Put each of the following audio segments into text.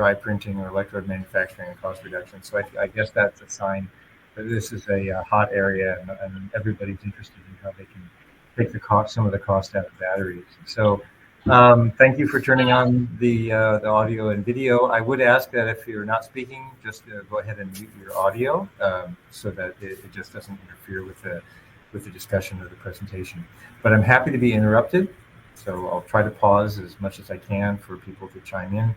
dry printing or electrode manufacturing and cost reduction. So I guess that's a sign that this is a hot area, and everybody's interested in how they can take some of the cost out of batteries. So thank you for turning on the audio and video. I would ask that if you're not speaking, just go ahead and mute your audio so that it just doesn't interfere with the discussion or the presentation. But I'm happy to be interrupted, so I'll try to pause as much as I can for people to chime in,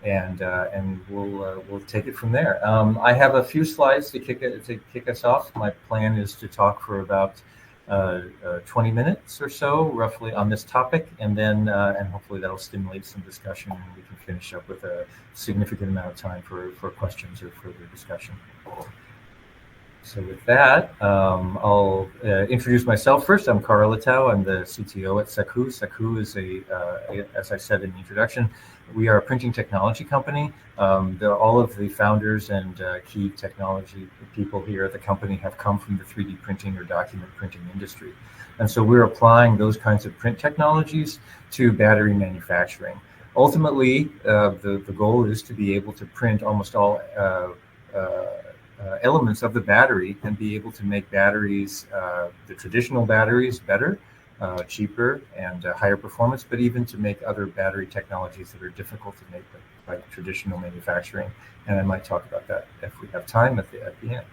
and we'll take it from there. I have a few slides to kick us off. My plan is to talk for about 20 minutes or so, roughly, on this topic, and then and hopefully that'll stimulate some discussion, and we can finish up with a significant amount of time for questions or further discussion. So with that, I'll introduce myself first. I'm Karl Littau. I'm the CTO at Sakuu. Sakuu is as I said in the introduction, we are a printing technology company. All of the founders and key technology people here at the company have come from the 3D printing or document printing industry. And so we're applying those kinds of print technologies to battery manufacturing. Ultimately, the goal is to be able to print almost all elements of the battery and be able to make batteries, the traditional batteries, better, cheaper, and higher performance, but even to make other battery technologies that are difficult to make by traditional manufacturing. And I might talk about that if we have time at the end.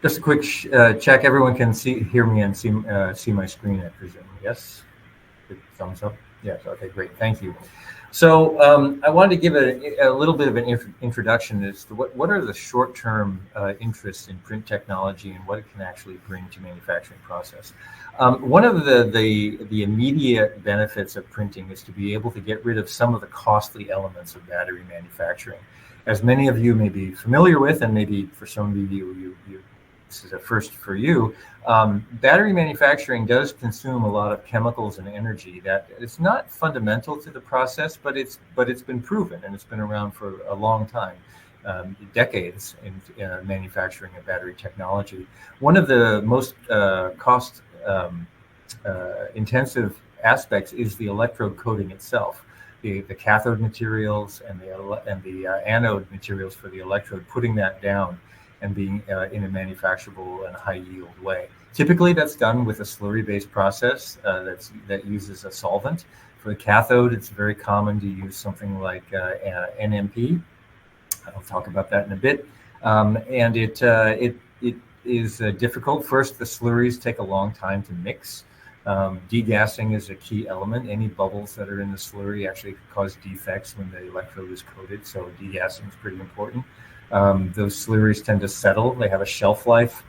Just a quick check. Everyone can hear me and see my screen, I presume. Yes? Good thumbs up? Yes. Okay, great. Thank you. So I wanted to give a little bit of an introduction as to what are the short-term interests in print technology and what it can actually bring to manufacturing process. One of the immediate benefits of printing is to be able to get rid of some of the costly elements of battery manufacturing. As many of you may be familiar with, and maybe for some of you this is a first for you, battery manufacturing does consume a lot of chemicals and energy that it's not fundamental to the process, but it's been proven, and it's been around for a long time, decades in manufacturing of battery technology. One of the most cost intensive aspects is the electrode coating itself. The cathode materials and the anode materials for the electrode, putting that down and being in a manufacturable and high yield way. Typically, that's done with a slurry-based process that uses a solvent. For the cathode, it's very common to use something like NMP. I'll talk about that in a bit. And it is difficult. First, the slurries take a long time to mix. Degassing is a key element. Any bubbles that are in the slurry actually cause defects when the electrode is coated, so degassing is pretty important. Those slurries tend to settle. They have a shelf life,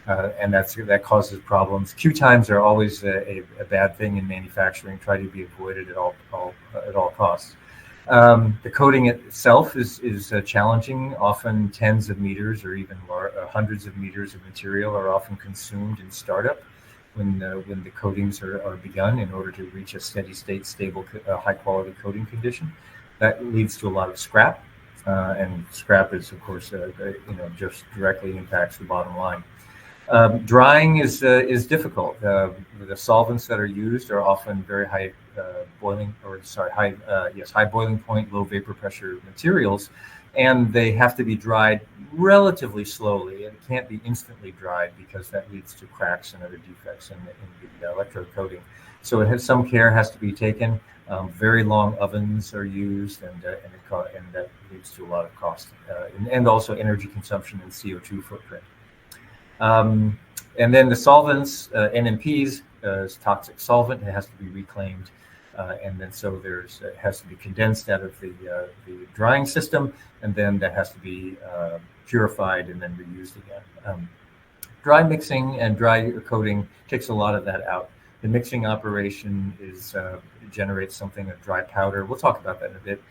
and that causes problems. Queue times are always a bad thing in manufacturing. Try to be avoided at all costs. The coating itself is challenging. Often tens of meters or even hundreds of meters of material are often consumed in startup when the coatings are begun in order to reach a steady state, stable, high quality coating condition. That leads to a lot of scrap. And scrap is, of course, just directly impacts the bottom line. Drying is difficult. The solvents that are used are often very high high boiling point, low vapor pressure materials, and they have to be dried relatively slowly. It can't be instantly dried because that leads to cracks and other defects in the electrode coating. So some care has to be taken. Very long ovens are used, and that leads to a lot of cost, and also energy consumption and CO2 footprint. And then the solvents, NMPs, is toxic solvent. It has to be reclaimed, and then so it has to be condensed out of the drying system, and then that has to be purified and then reused again. Dry mixing and dry coating takes a lot of that out. The mixing operation generates something, a dry powder. We'll talk about that in a bit,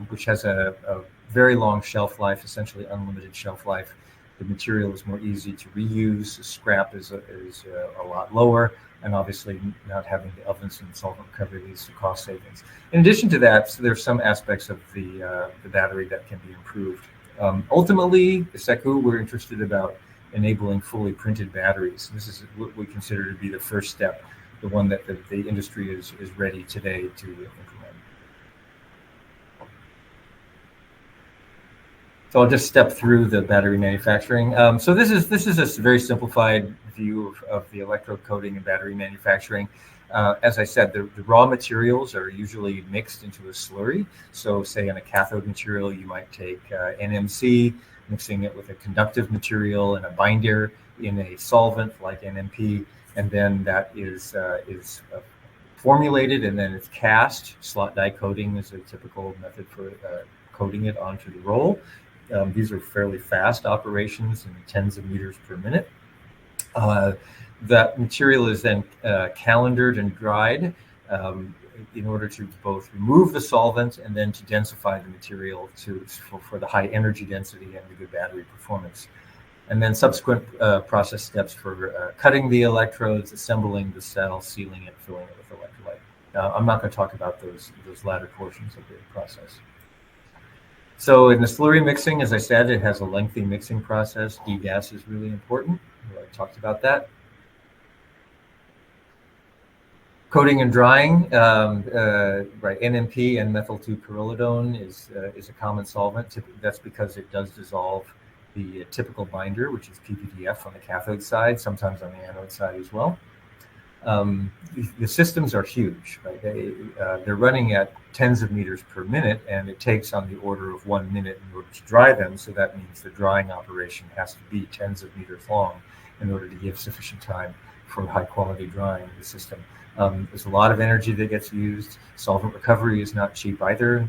which has a very long shelf life, essentially unlimited shelf life. The material is more easy to reuse. Scrap is a lot lower, and obviously not having the ovens and solvent recovery leads to cost savings. In addition to that, so there's some aspects of the battery that can be improved. Ultimately, at Sakuu, we're interested about enabling fully printed batteries. This is what we consider to be the first step, the one that the industry is ready today to implement. So I'll just step through the battery manufacturing. So this is a very simplified view of the electrode coating and battery manufacturing. As I said, the raw materials are usually mixed into a slurry. So say in a cathode material, you might take NMC, mixing it with a conductive material and a binder in a solvent like NMP, and then that is formulated, and then it's cast. Slot die coating is a typical method for coating it onto the roll. These are fairly fast operations in tens of meters per minute. That material is then calendared and dried in order to both remove the solvent and then to densify the material for the high energy density and the good battery performance. And then subsequent process steps for cutting the electrodes, assembling the cell, sealing it, filling it with electrolyte. I'm not going to talk about those latter portions of the process. So in the slurry mixing, as I said, it has a lengthy mixing process. Degas is really important. I talked about that. Coating and drying, right? NMP and methyl 2-pyrrolidone is a common solvent. That's because it does dissolve the typical binder, which is PVDF on the cathode side, sometimes on the anode side as well. The systems are huge, right? They're running at tens of meters per minute, and it takes on the order of 1 minute in order to dry them. So that means the drying operation has to be tens of meters long in order to give sufficient time for high quality drying of the system. There's a lot of energy that gets used. Solvent recovery is not cheap either.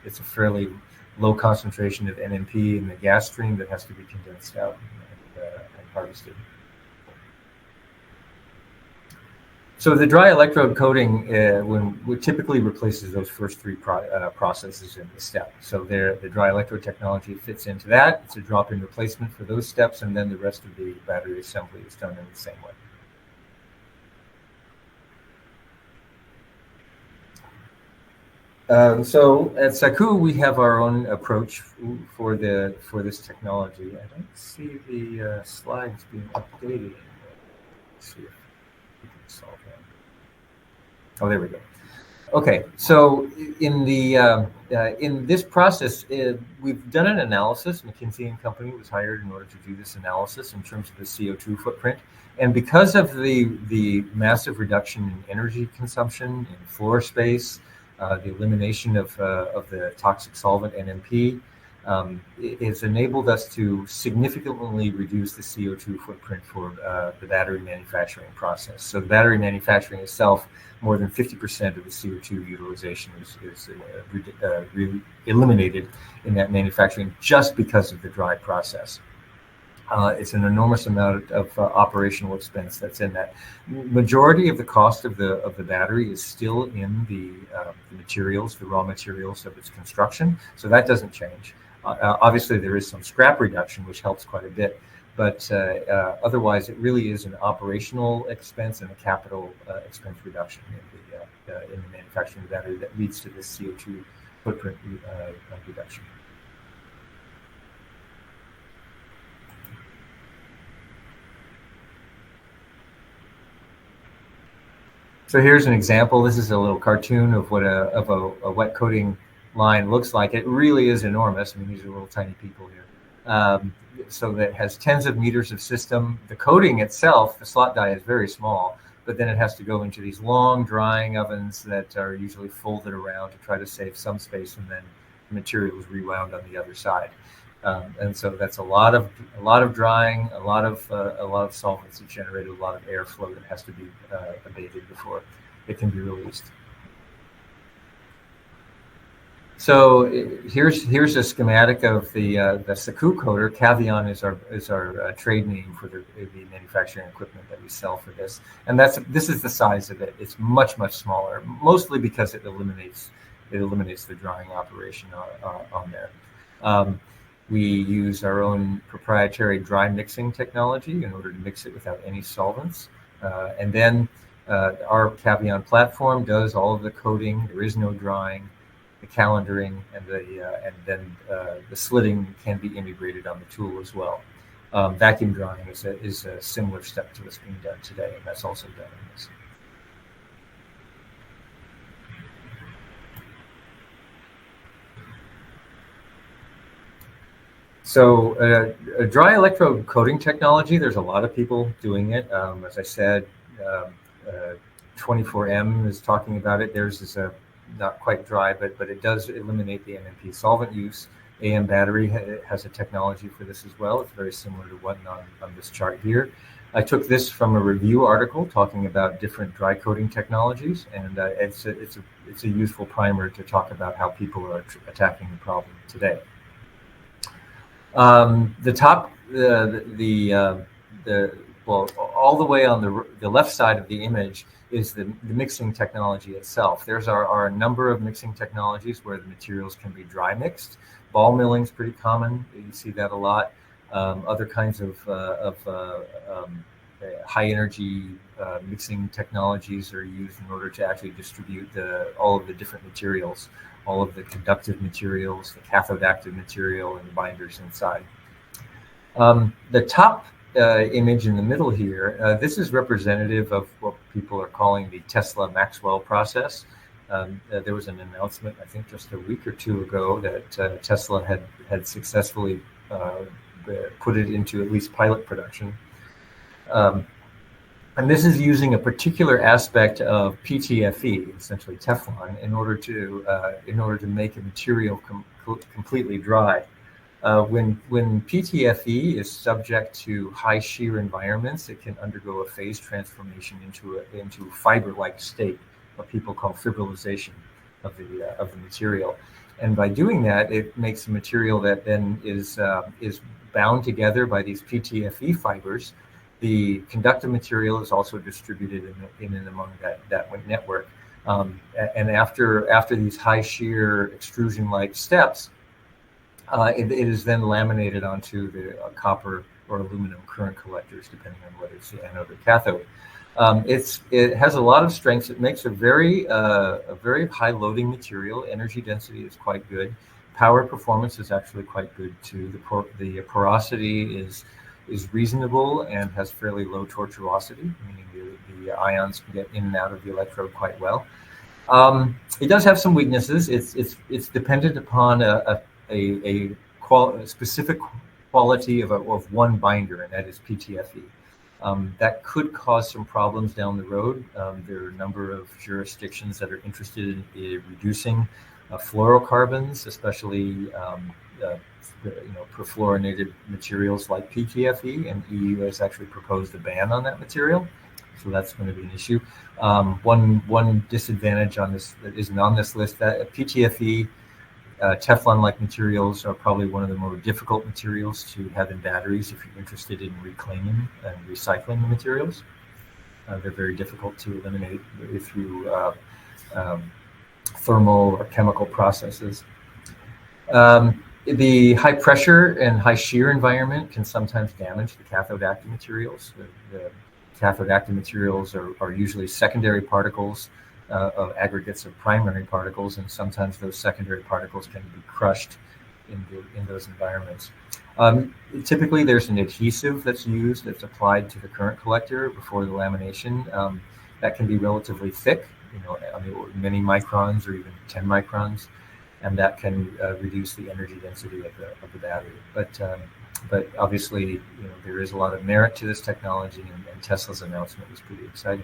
It's a fairly low concentration of NMP in the gas stream that has to be condensed out and harvested. So the dry electrode coating typically replaces those first three processes in the step. So the dry electrode technology fits into that. It's a drop-in replacement for those steps, and then the rest of the battery assembly is done in the same way. So at Sakuu, we have our own approach for this technology. I don't see the slides being updated. Let's see if we can solve that. Oh, there we go. Okay, so in this process, we've done an analysis. McKinsey and Company was hired in order to do this analysis in terms of the CO2 footprint. And because of the massive reduction in energy consumption, in floor space, the elimination of the toxic solvent NMP, it has enabled us to significantly reduce the CO2 footprint for the battery manufacturing process. So the battery manufacturing itself, more than 50% of the CO2 utilization is eliminated in that manufacturing just because of the dry process. It's an enormous amount of operational expense that's in that. Majority of the cost of the battery is still in the materials, the raw materials of its construction. So that doesn't change. Obviously, there is some scrap reduction, which helps quite a bit. But otherwise, it really is an operational expense and a capital expense reduction in the manufacturing of the battery that leads to this CO2 footprint reduction. So here's an example. This is a little cartoon of what a wet coating line looks like. It really is enormous. I mean, these are little tiny people here. So that has tens of meters of system. The coating itself, the slot die, is very small, but then it has to go into these long drying ovens that are usually folded around to try to save some space, and then the material is rewound on the other side. And so that's a lot of drying, a lot of solvents that generate a lot of airflow that has to be abated before it can be released. So here's a schematic of the Sakuu coater. Kavian is our trade name for the manufacturing equipment that we sell for this, and this is the size of it. It's much smaller, mostly because it eliminates the drying operation on there. We use our own proprietary dry mixing technology in order to mix it without any solvents. And then our Kavian platform does all of the coating. There is no drying, the calendaring, and then the slitting can be integrated on the tool as well. Vacuum drying is a similar step to what's being done today, and that's also done in this. A dry electrode coating technology, there's a lot of people doing it. As I said, 24M is talking about it. Theirs is not quite dry, but it does eliminate the NMP solvent use. AM Battery has a technology for this as well. It's very similar to what on this chart here. I took this from a review article talking about different dry coating technologies, and it's a useful primer to talk about how people are attacking the problem today. The top, well, all the way on the left side of the image is the mixing technology itself. There's our number of mixing technologies where the materials can be dry mixed. Ball milling is pretty common. You see that a lot. Other kinds of high energy mixing technologies are used in order to actually distribute all of the different materials, all of the conductive materials, the cathode active material, and the binders inside. The top image in the middle here, this is representative of what people are calling the Tesla Maxwell process. There was an announcement, I think just a week or two ago, that Tesla had successfully put it into at least pilot production. And this is using a particular aspect of PTFE, essentially Teflon, in order to make a material completely dry. When PTFE is subject to high shear environments, it can undergo a phase transformation into a fiber-like state, what people call fibrillization of the material. And by doing that, it makes a material that then is bound together by these PTFE fibers. The conductive material is also distributed in and among that network. And after these high shear extrusion-like steps, it is then laminated onto the copper or aluminum current collectors, depending on whether it's the anode or cathode. It has a lot of strengths. It makes a very high loading material. Energy density is quite good. Power performance is actually quite good too. The porosity is reasonable and has fairly low tortuosity, meaning the ions can get in and out of the electrode quite well. It does have some weaknesses. It's dependent upon a specific quality of one binder, and that is PTFE. That could cause some problems down the road. There are a number of jurisdictions that are interested in reducing fluorocarbons, especially perfluorinated materials like PTFE, and EU has actually proposed a ban on that material. So that's going to be an issue. One disadvantage on this that isn't on this list, that PTFE Teflon-like materials are probably one of the more difficult materials to have in batteries if you're interested in reclaiming and recycling the materials. They're very difficult to eliminate through thermal or chemical processes. The high pressure and high shear environment can sometimes damage the cathode active materials. The cathode active materials are usually secondary particles of aggregates of primary particles, and sometimes those secondary particles can be crushed in those environments. Typically, there's an adhesive that's used that's applied to the current collector before the lamination. That can be relatively thick, many microns or even 10 microns, and that can reduce the energy density of the battery. But obviously, there is a lot of merit to this technology, and Tesla's announcement was pretty exciting.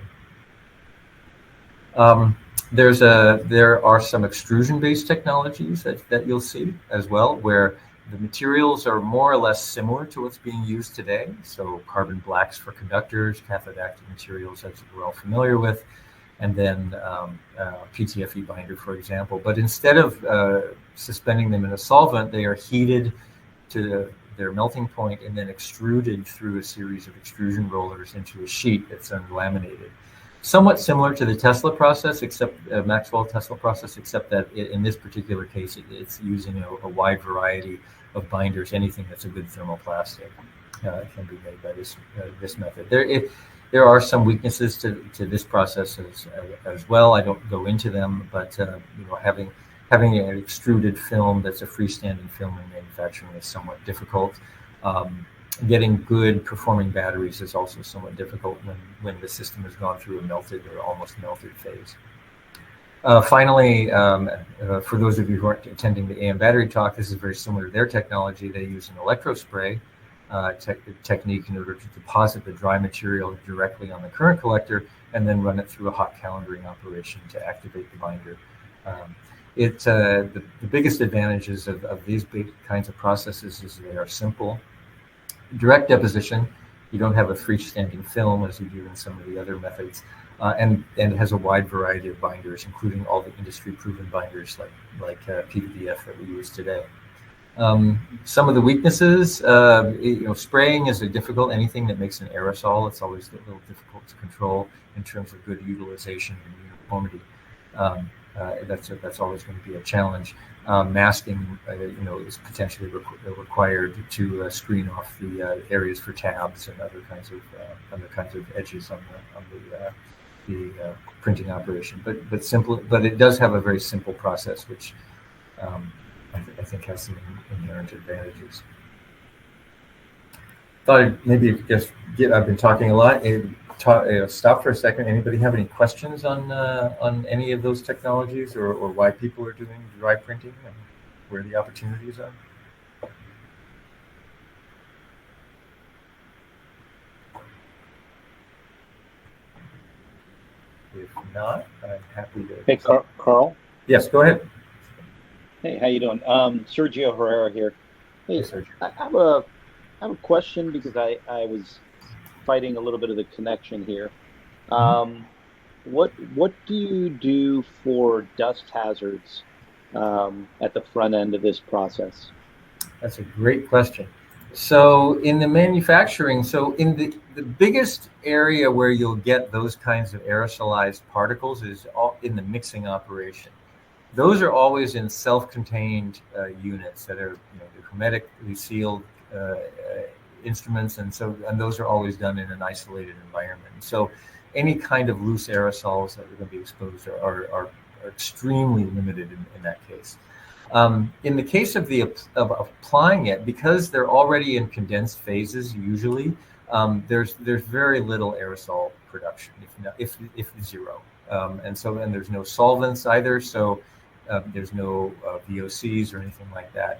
There are some extrusion-based technologies that you'll see as well, where the materials are more or less similar to what's being used today. So carbon blacks for conductors, cathode active materials, as we're all familiar with, and then PTFE binder, for example. But instead of suspending them in a solvent, they are heated to their melting point and then extruded through a series of extrusion rollers into a sheet that's then laminated. Somewhat similar to the Tesla process, except Maxwell Tesla process, except that in this particular case, it's using a wide variety of binders. Anything that's a good thermoplastic can be made by this method. There are some weaknesses to this process as well. I don't go into them, but having an extruded film that's a freestanding film in manufacturing is somewhat difficult. Getting good performing batteries is also somewhat difficult when the system has gone through a melted or almost melted phase. Finally, for those of you who aren't attending the AM battery talk, this is very similar to their technology. They use an electrospray technique in order to deposit the dry material directly on the current collector and then run it through a hot calendaring operation to activate the binder. The biggest advantages of these big kinds of processes is they are simple. Direct deposition, you don't have a freestanding film as you do in some of the other methods. And it has a wide variety of binders, including all the industry-proven binders like PVDF that we use today. Some of the weaknesses, spraying is anything that makes an aerosol, it's always a little difficult to control in terms of good utilization and uniformity. That's always going to be a challenge. Masking, is potentially required to screen off the areas for tabs and other kinds of edges on the printing operation. But it does have a very simple process, which I think has some inherent advantages. Thought I'd maybe just I've been talking a lot. Stop for a second. Anybody have any questions on any of those technologies or why people are doing dry printing and where the opportunities are? If not, I'm happy to. Hey, Karl. Yes, go ahead. Hey, how you doing? Sergio Herrera here. Hey, Sergio. I have a question because I was fighting a little bit of the connection here. What do you do for dust hazards at the front end of this process? That's a great question. So in the manufacturing, in the biggest area where you'll get those kinds of aerosolized particles is in the mixing operation. Those are always in self-contained units that are hermetically sealed instruments, and those are always done in an isolated environment. So any kind of loose aerosols that are going to be exposed are extremely limited in that case. In the case of applying it, because they're already in condensed phases, usually there's very little aerosol production, if zero, and there's no solvents either. So there's no VOCs or anything like that.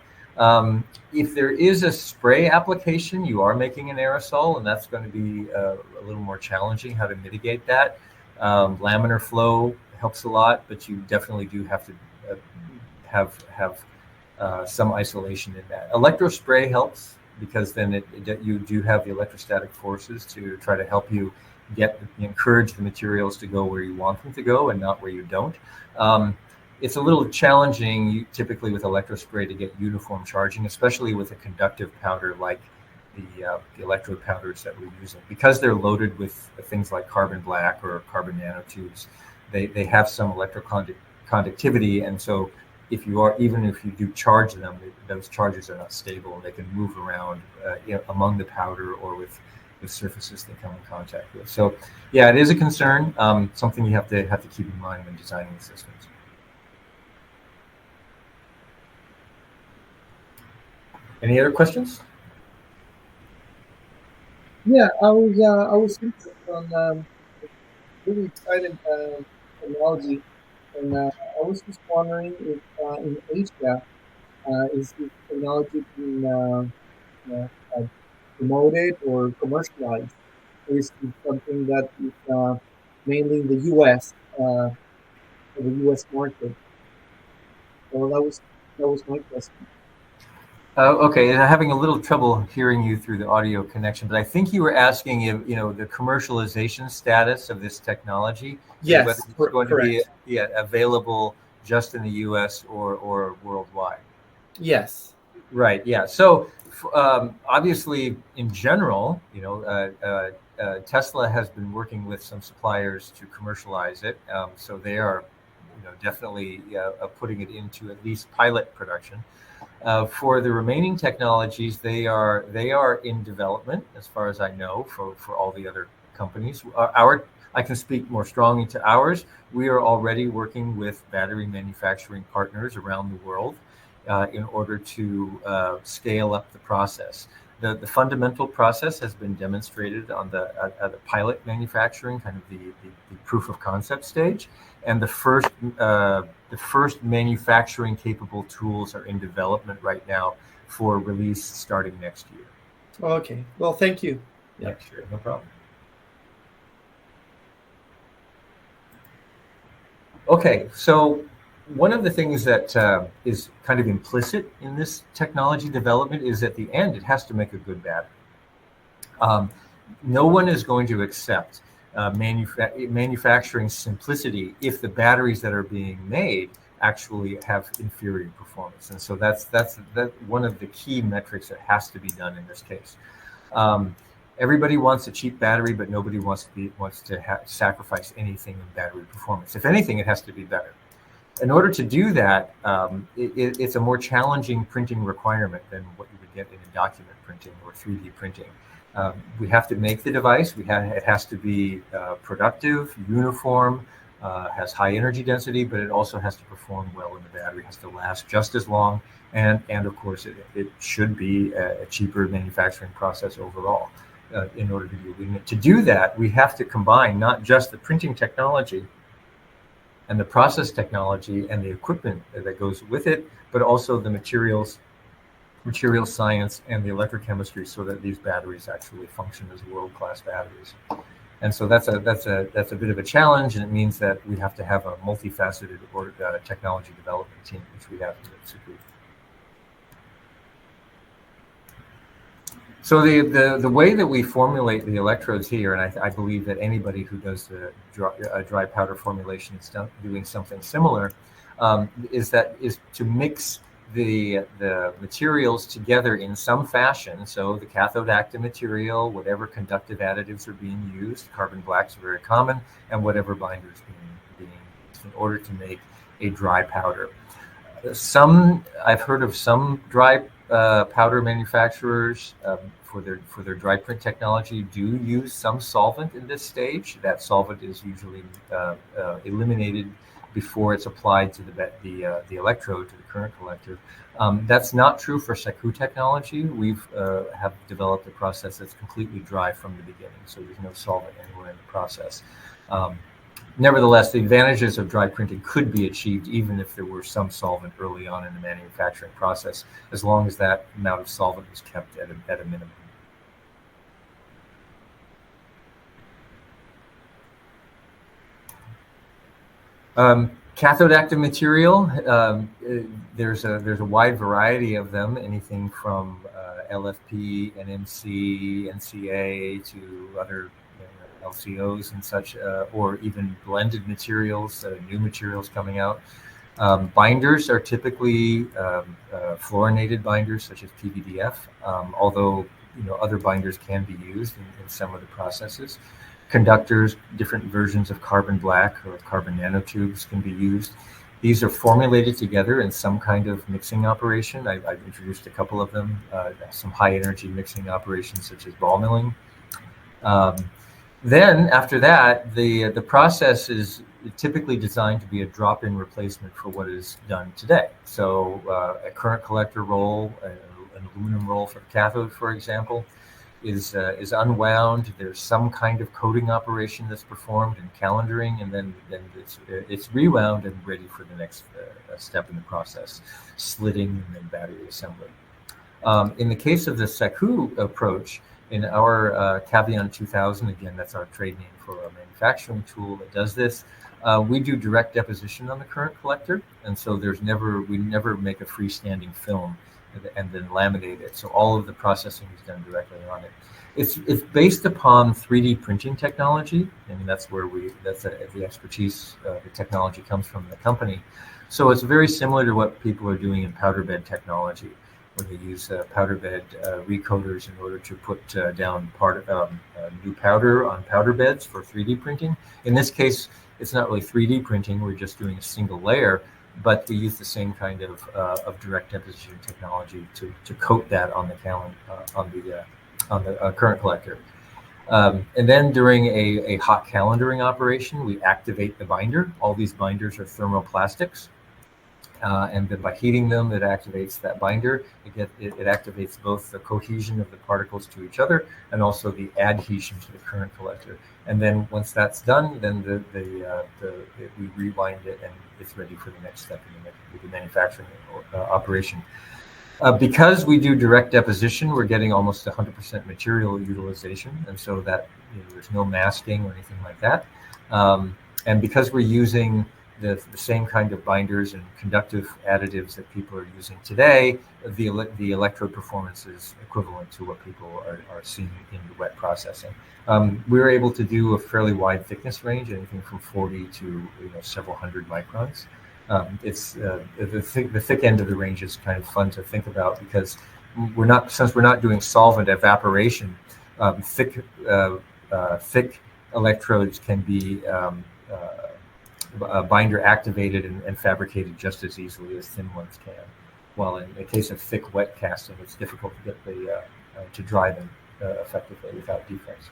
If there is a spray application, you are making an aerosol, and that's going to be a little more challenging how to mitigate that. Laminar flow helps a lot, but you definitely do have to have some isolation in that. Electrospray helps because then you do have the electrostatic forces to try to help you encourage the materials to go where you want them to go and not where you don't. It's a little challenging typically with electrospray to get uniform charging, especially with a conductive powder like the electrode powders that we're using. Because they're loaded with things like carbon black or carbon nanotubes, they have some electroconductivity, and so even if you do charge them, those charges are not stable, and they can move around among the powder or with surfaces they come in contact with. So yeah, it is a concern, something you have to keep in mind when designing the systems. Any other questions? Yeah, I was interested on really exciting technology, and I was just wondering if in Asia is this technology being promoted or commercialized, or is it something that is mainly in the U.S. For the U.S. market? So that was my question. Okay, I'm having a little trouble hearing you through the audio connection, but I think you were asking if the commercialization status of this technology. Yes, whether it's going correct. to be available just in the U.S. or worldwide. Yes. Right. Yeah. So obviously, in general, Tesla has been working with some suppliers to commercialize it. So they are, definitely putting it into at least pilot production. For the remaining technologies, they are in development, as far as I know, for all the other companies. I can speak more strongly to ours. We are already working with battery manufacturing partners around the world in order to scale up the process. The fundamental process has been demonstrated on the pilot manufacturing, kind of the proof of concept stage, and the first manufacturing capable tools are in development right now for release starting next year. Okay. Well, thank you. Yeah, sure, no problem. Okay, so one of the things that is kind of implicit in this technology development is at the end, it has to make a good battery. No one is going to accept manufacturing simplicity if the batteries that are being made actually have inferior performance. And so that's one of the key metrics that has to be done in this case. Everybody wants a cheap battery, but nobody wants to sacrifice anything in battery performance. If anything, it has to be better. In order to do that, it's a more challenging printing requirement than what you would get in a document printing or 3D printing. We have to make the device. It has to be productive, uniform, has high energy density, but it also has to perform well in the battery. It has to last just as long, and of course, it should be a cheaper manufacturing process overall. In order to do it. To do that, we have to combine not just the printing technology and the process technology and the equipment that goes with it, but also the materials science and the electrochemistry, so that these batteries actually function as world-class batteries. And so that's a bit of a challenge, and it means that we have to have a multifaceted technology development team, which we have at Sakuu. So the way that we formulate the electrodes here, and I believe that anybody who does the dry powder formulation is doing something similar, is to mix the materials together in some fashion. So the cathode active material, whatever conductive additives are being used, carbon blacks are very common, and whatever binders being used in order to make a dry powder. I've heard of some dry powder manufacturers for their dry print technology do use some solvent in this stage. That solvent is usually eliminated before it's applied to the electrode, to the current collector. That's not true for Sakuu technology. We've have developed a process that's completely dry from the beginning, so there's no solvent anywhere in the process. Nevertheless, the advantages of dry printing could be achieved even if there were some solvent early on in the manufacturing process, as long as that amount of solvent was kept at a minimum. Cathode active material, there's a wide variety of them, anything from LFP, NMC, NCA to other LCOs and such, or even blended materials, new materials coming out. Binders are typically fluorinated binders, such as PVDF, although other binders can be used in some of the processes. Conductors, different versions of carbon black or carbon nanotubes can be used. These are formulated together in some kind of mixing operation. I've introduced a couple of them, some high energy mixing operations such as ball milling. Then after that, the process is typically designed to be a drop-in replacement for what is done today. So a current collector roll, an aluminum roll for the cathode, for example, is unwound. There's some kind of coating operation that's performed in calendaring, and then it's rewound and ready for the next step in the process, slitting and then battery assembly. In the case of the Sakuu approach, in our Kavian 2000, again, that's our trade name for a manufacturing tool that does this. We do direct deposition on the current collector, and so we never make a freestanding film and then laminate it. So all of the processing is done directly on it. It's based upon 3D printing technology, and that's the expertise, the technology comes from the company. So it's very similar to what people are doing in powder bed technology, where they use powder bed recoders in order to put down new powder on powder beds for 3D printing. In this case, it's not really 3D printing, we're just doing a single layer, but we use the same kind of direct deposition technology to coat that on the current collector. And then during a hot calendaring operation, we activate the binder. All these binders are thermoplastics. and then by heating them, it activates that binder. It activates both the cohesion of the particles to each other and also the adhesion to the current collector. And then once that's done, then we rewind it, and it's ready for the next step in the manufacturing operation. Because we do direct deposition, we're getting almost 100% material utilization, and so that there's no masking or anything like that. And because we're using the same kind of binders and conductive additives that people are using today, the electrode performance is equivalent to what people are seeing in the wet processing. We were able to do a fairly wide thickness range, anything from 40 to several hundred microns. It's the thick end of the range is kind of fun to think about, because since we're not doing solvent evaporation, thick electrodes can be binder activated and fabricated just as easily as thin ones can. While in the case of thick wet casting, it's difficult to get to dry them effectively without defects.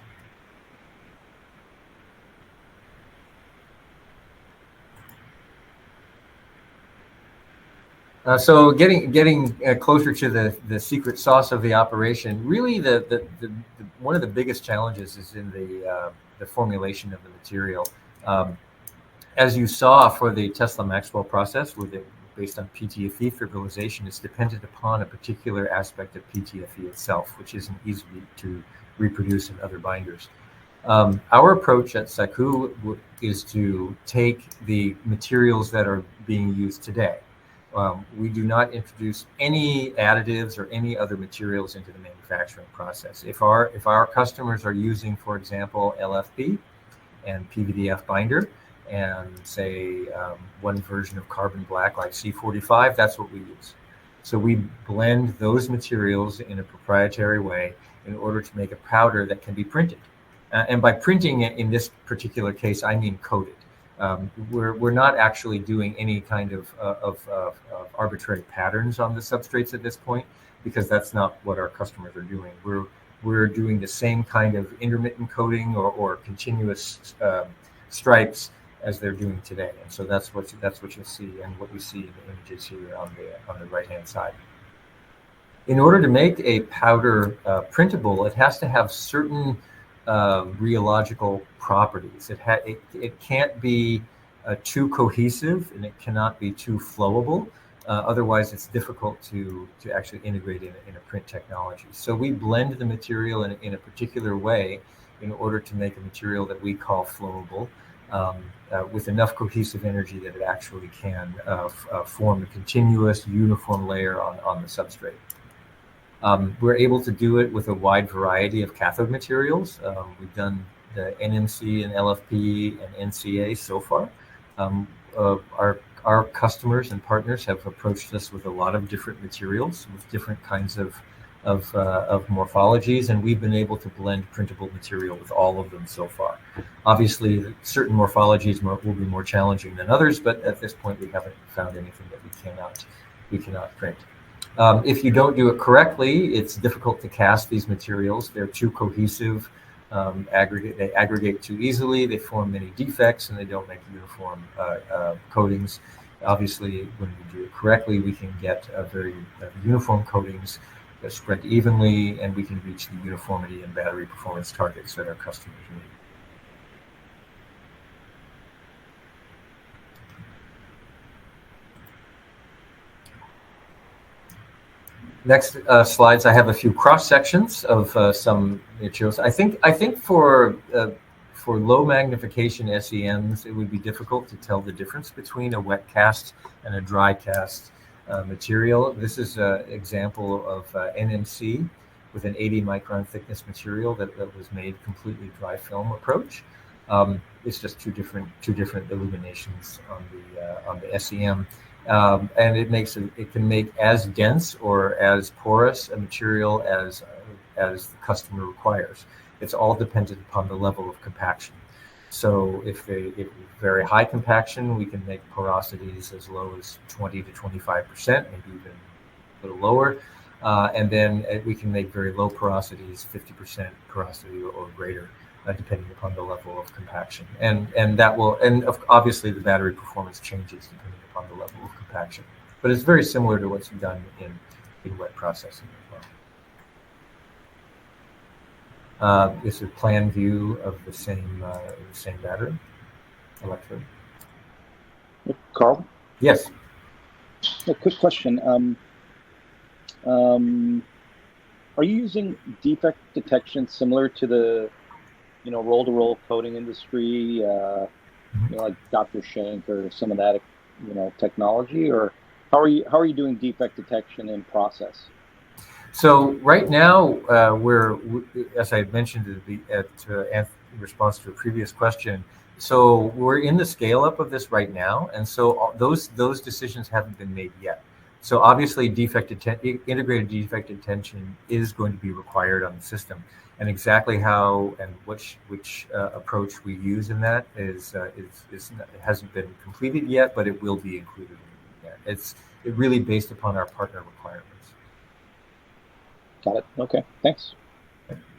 So getting closer to the secret sauce of the operation, really one of the biggest challenges is in the formulation of the material. As you saw for the Tesla Maxwell process, based on PTFE fibrillization, is dependent upon a particular aspect of PTFE itself, which isn't easy to reproduce in other binders. Our approach at Sakuu is to take the materials that are being used today. We do not introduce any additives or any other materials into the manufacturing process. If our customers are using, for example, LFP and PVDF binder, and say one version of carbon black like C45, that's what we use. So we blend those materials in a proprietary way in order to make a powder that can be printed. And by printing it in this particular case, I mean coated. We're not actually doing any kind of arbitrary patterns on the substrates at this point, because that's not what our customers are doing. We're doing the same kind of intermittent coating or continuous stripes as they're doing today, and so that's what you'll see, and what you see in the images here on the right hand side. In order to make a powder printable, it has to have certain rheological properties. It can't be too cohesive, and it cannot be too flowable. Otherwise, it's difficult to actually integrate in a print technology. So we blend the material in a particular way in order to make a material that we call flowable, with enough cohesive energy that it actually can form a continuous uniform layer on the substrate. We're able to do it with a wide variety of cathode materials. We've done the NMC and LFP and NCA so far. Our customers and partners have approached us with a lot of different materials with different kinds of morphologies, and we've been able to blend printable material with all of them so far. Obviously, certain morphologies will be more challenging than others, but at this point, we haven't found anything that we cannot print. If you don't do it correctly, it's difficult to cast these materials. They're too cohesive. They aggregate too easily. They form many defects, and they don't make uniform coatings. Obviously, when we do it correctly, we can get very uniform coatings that spread evenly, and we can reach the uniformity and battery performance targets that our customers need. Next slides, I have a few cross sections of some materials. I think for low magnification SEMs, it would be difficult to tell the difference between a wet cast and a dry cast material. This is an example of NMC with an 80 micron thickness material that was made completely dry film approach. It's just two different illuminations on the SEM. And it can make as dense or as porous a material as the customer requires. It's all dependent upon the level of compaction. So if very high compaction, we can make porosities as low as 20 to 25%, maybe even a little lower. And then we can make very low porosities, 50% porosity or greater, depending upon the level of compaction. And obviously the battery performance changes depending upon the level of compaction. But it's very similar to what's done in wet processing as well. This is a plan view of the same battery electrode. Karl? Yes. A quick question. Are you using defect detection similar to the, roll-to-roll coating industry, like Dr. Schenk or some of that, technology, or how are you doing defect detection in process? So right now, as I mentioned in response to a previous question, so we're in the scale up of this right now, and so those decisions haven't been made yet. So obviously, integrated defect detection is going to be required on the system, and exactly how and which approach we use in that hasn't been completed yet, but it will be included in that. It's really based upon our partner requirements. Got it. Okay. Thanks.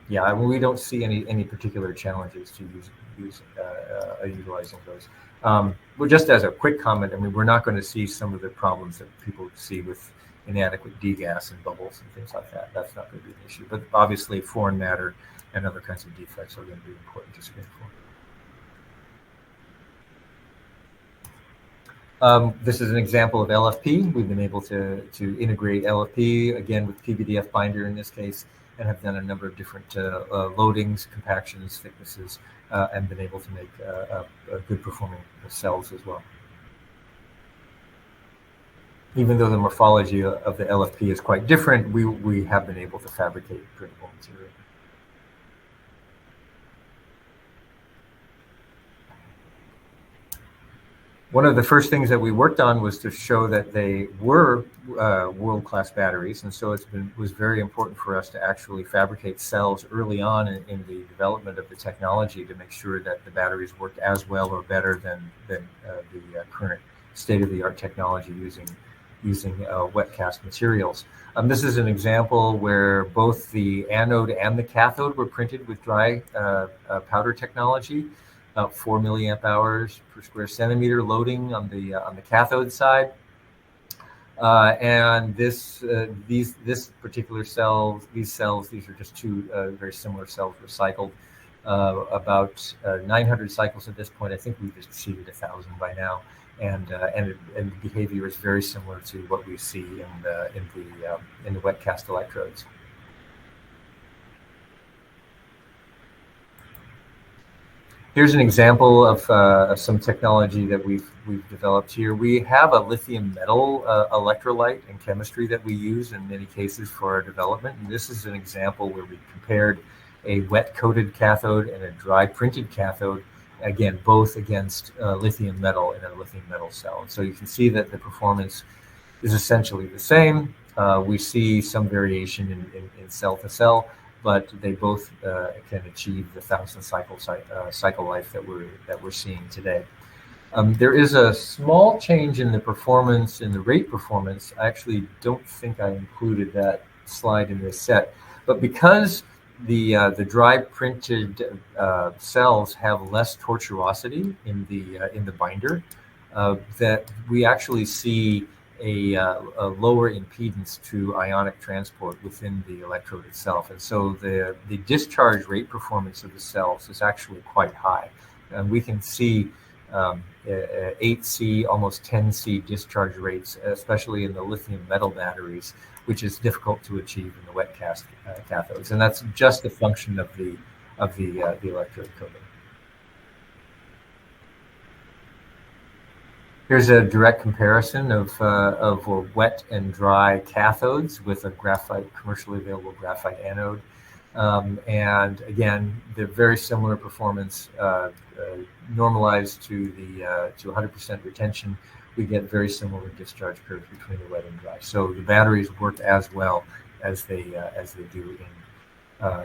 Yeah, we don't see any particular challenges to utilizing those. Well, just as a quick comment, we're not going to see some of the problems that people see with inadequate degas and bubbles and things like that. That's not going to be an issue. But obviously, foreign matter and other kinds of defects are going to be important to screen for. This is an example of LFP. We've been able to integrate LFP, again, with PVDF binder in this case, and have done a number of different loadings, compactions, thicknesses, and been able to make good performing cells as well. Even though the morphology of the LFP is quite different, we have been able to fabricate printable material. One of the first things that we worked on was to show that they were world-class batteries, and so was very important for us to actually fabricate cells early on in the development of the technology to make sure that the batteries worked as well or better than the current state-of-the-art technology using wet cast materials. This is an example where both the anode and the cathode were printed with dry powder technology. 4 milliamp hours per square centimeter loading on the cathode side, and these particular cells, these are just two very similar cells recycled. About 900 cycles at this point. I think we've exceeded 1,000 by now, and the behavior is very similar to what we see in the wet cast electrodes. Here's an example of some technology that we've developed here. We have a lithium metal electrolyte and chemistry that we use in many cases for our development. And this is an example where we compared a wet coated cathode and a dry printed cathode, again, both against lithium metal in a lithium metal cell. So you can see that the performance is essentially the same. We see some variation in cell to cell, but they both can achieve the 1,000 cycle life that we're seeing today. There is a small change in the performance, in the rate performance. I actually don't think I included that slide in this set, but because the dry printed cells have less tortuosity in the binder, that we actually see a lower impedance to ionic transport within the electrode itself. And so the discharge rate performance of the cells is actually quite high. And we can see 8C, almost 10C discharge rates, especially in the lithium metal batteries, which is difficult to achieve in the wet cast cathodes. And that's just a function of the electrode coating. Here's a direct comparison of wet and dry cathodes with a commercially available graphite anode. And again, they're very similar performance, normalized to 100% retention. We get very similar discharge curves between the wet and dry. So the batteries work as well as they do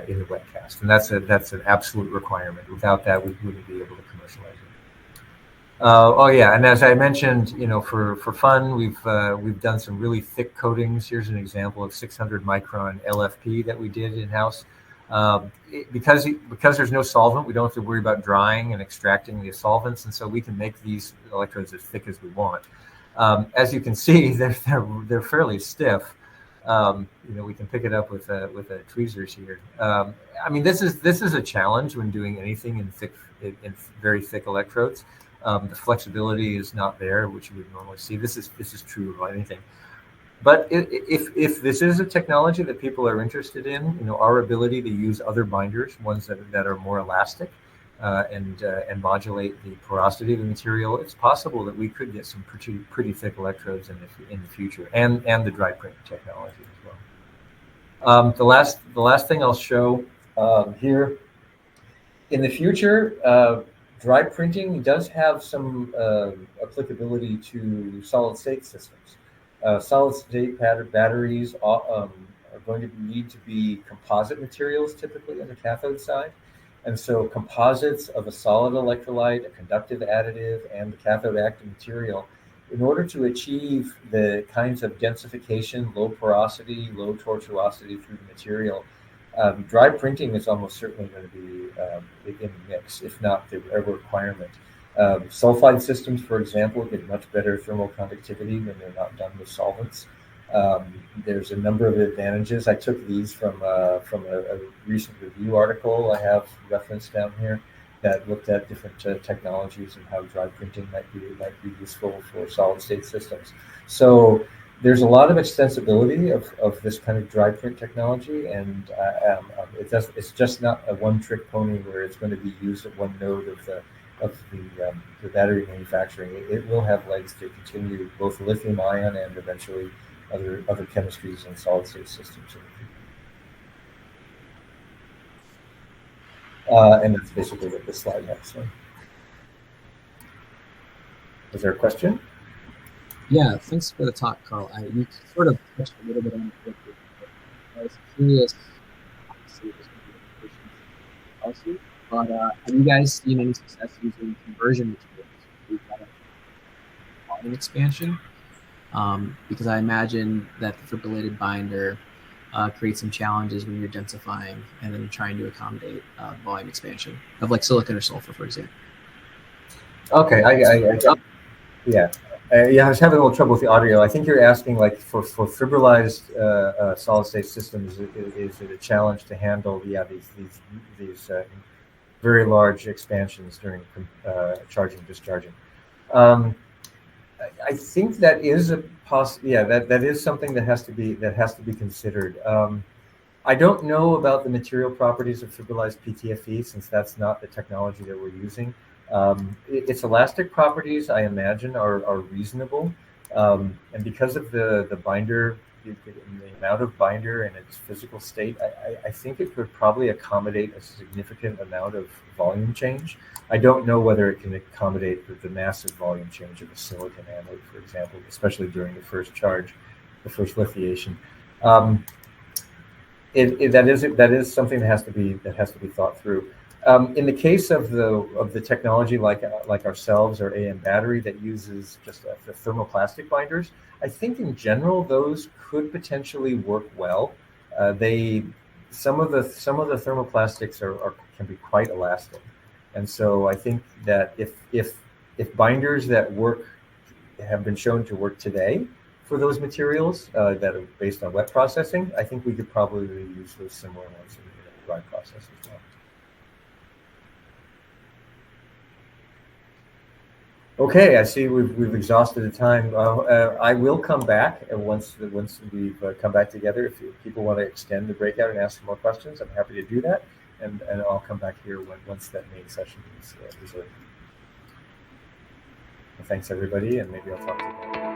in the wet cast, and that's an absolute requirement. Without that, we wouldn't be able to commercialize it. Oh yeah, and as I mentioned, for fun, we've done some really thick coatings. Here's an example of 600 micron LFP that we did in house. Because there's no solvent, we don't have to worry about drying and extracting the solvents, and so we can make these electrodes as thick as we want. As you can see, they're fairly stiff. We can pick it up with a tweezers here. I mean, this is a challenge when doing anything in very thick electrodes. The flexibility is not there, which you would normally see. This is true of anything. But if this is a technology that people are interested in, our ability to use other binders, ones that are more elastic, and modulate the porosity of the material, it's possible that we could get some pretty thick electrodes in the future, and the dry print technology as well. The last thing I'll show here in the future, dry printing does have some applicability to solid state systems. Solid state batteries are going to need to be composite materials, typically on the cathode side. And so composites of a solid electrolyte, a conductive additive, and the cathode active material, in order to achieve the kinds of densification, low porosity, low tortuosity through the material, dry printing is almost certainly going to be in the mix, if not the requirement. Sulfide systems, for example, get much better thermal conductivity when they're not done with solvents. There's a number of advantages. I took these from a recent review article I have referenced down here that looked at different technologies and how dry printing might be useful for solid state systems. So there's a lot of extensibility of this kind of dry print technology, and it's just not a one-trick pony where it's going to be used at one node of the battery manufacturing. It will have legs to continue both lithium ion and eventually other chemistries and solid state systems. And that's basically what this slide has. So. Is there a question? Yeah, thanks for the talk, Karl. You sort of touched a little bit on it. I was curious, obviously, there's going to be implications also, but have you guys seen any success using conversion materials? We've got a volume expansion, because I imagine that the fibrillated binder creates some challenges when you're densifying and then trying to accommodate volume expansion of like silicon or sulfur, for example. Okay, yeah. I was having a little trouble with the audio. I think you're asking, like, for fibrillized solid state systems, is it a challenge to handle these very large expansions during charging and discharging? I think that is a that is something that has to be considered. I don't know about the material properties of fibrillized PTFE, since that's not the technology that we're using. Its elastic properties, I imagine, are reasonable, and because of the binder, the amount of binder and its physical state, I think it could probably accommodate a significant amount of volume change. I don't know whether it can accommodate the massive volume change of a silicon anode, for example, especially during the first charge, the first lithiation. That is something that has to be thought through. In the case of the technology like ourselves or AM Battery that uses just the thermoplastic binders, I think in general those could potentially work well. Some of the thermoplastics can be quite elastic, and so I think that if binders that have been shown to work today for those materials that are based on wet processing, I think we could probably use those similar ones in the dry process as well. Okay, I see we've exhausted the time. I will come back once we've come back together. If people want to extend the breakout and ask some more questions, I'm happy to do that, and I'll come back here once that main session is over. Well, thanks everybody, and maybe I'll talk to you.